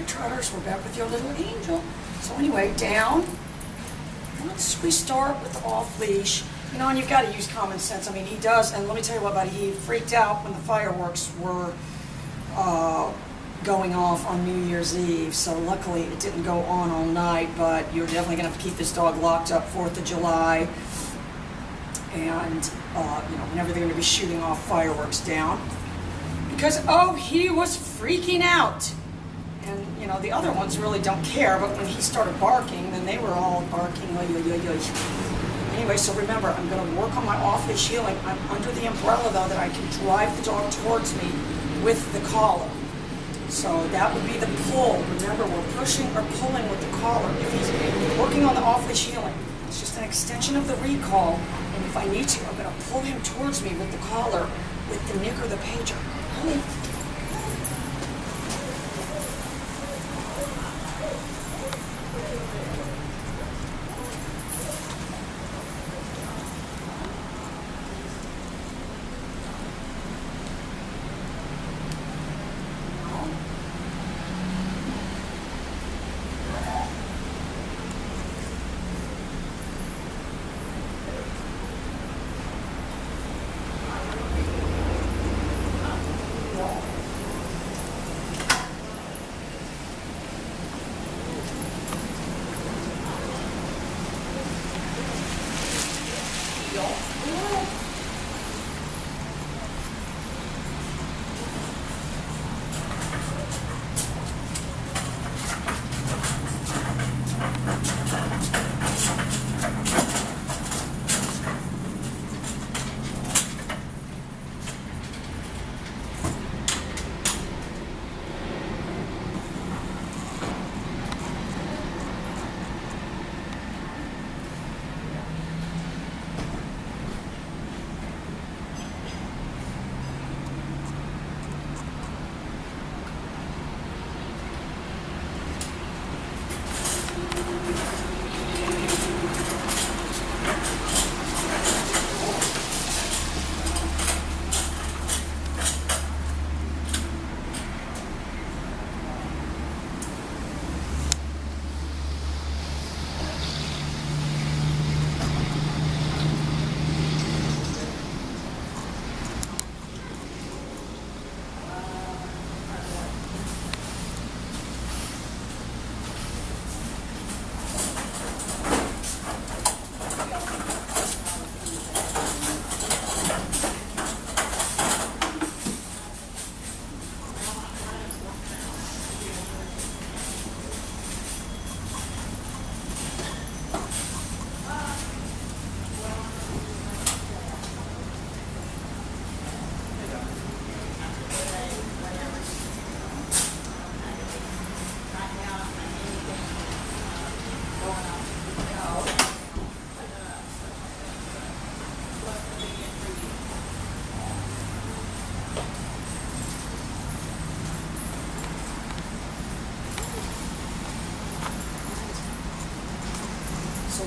Hi Trotters, we're back with your little angel. So anyway, down. Once we start with the off leash, you know, and you've got to use common sense. I mean, he does, and let me tell you what, buddy, he freaked out when the fireworks were going off on New Year's Eve. So luckily it didn't go on all night, but you're definitely going to have to keep this dog locked up 4th of July. And, you know, whenever they're going to be shooting off fireworks down. Because, oh, he was freaking out. And, you know, the other ones really don't care, but when he started barking, then they were all barking. Anyway, so remember, I'm going to work on my off-leash healing. I'm under the umbrella, though, that I can drive the dog towards me with the collar. So that would be the pull. Remember, we're pushing or pulling with the collar. If he's working on the off-leash healing, it's just an extension of the recall. And if I need to, I'm going to pull him towards me with the collar, with the nick or the pager. Honey.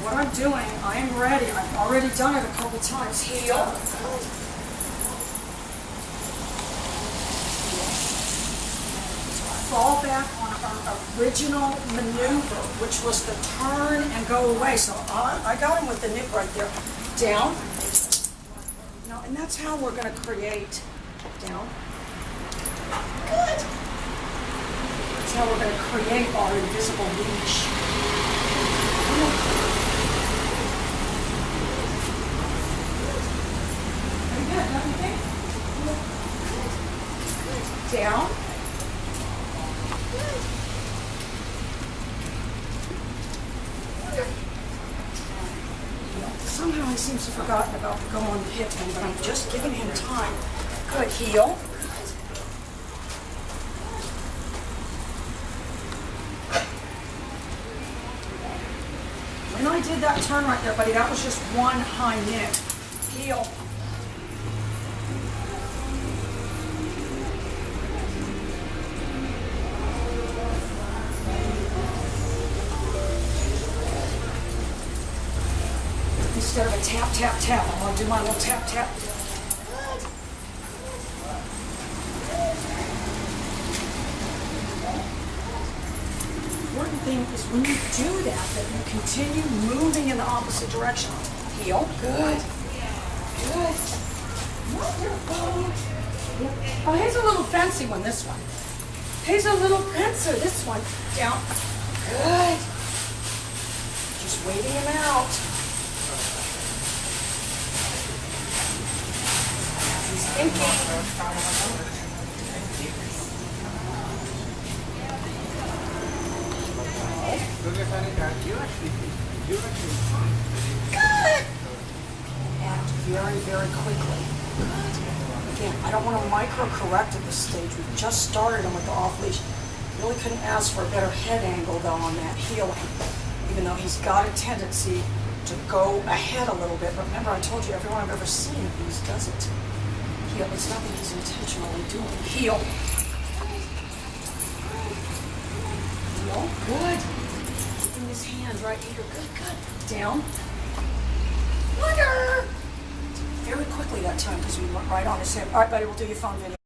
What I'm doing, I am ready. I've already done it a couple times. Heel. Fall back on our original maneuver, which was the turn and go away. So I got him with the nip right there. Down. Now, and that's how we're going to create. Down. Good. That's how we're going to create our invisible leash. Down. Somehow he seems to have forgotten about the go on the hip thing, but I'm just giving him time. Good. Heel. When I did that turn right there, buddy, that was just one high nick. Heel. Instead of a tap, tap, tap, I'm going to do my little tap, tap. thing is when you do that you continue moving in the opposite direction. Heel. Good. Good. Wonderful. Oh, here's a little fancy one, this one. Here's a little prancer, this one. Down. Good. Just waiting him out. He's thinking. Good. And very, very quickly. Good. Again, I don't want to micro-correct at this stage. We've just started him with the off-leash. Really couldn't ask for a better head angle, though, on that heeling. Even though he's got a tendency to go ahead a little bit. But remember, I told you, everyone I've ever seen of these does it. Heel. It's not that he's intentionally doing. Heel. Heel. Good. Keeping his hand right here. Good, good. Down. Wonder. Very quickly that time because we went right on his hip. All right, buddy, we'll do your phone video.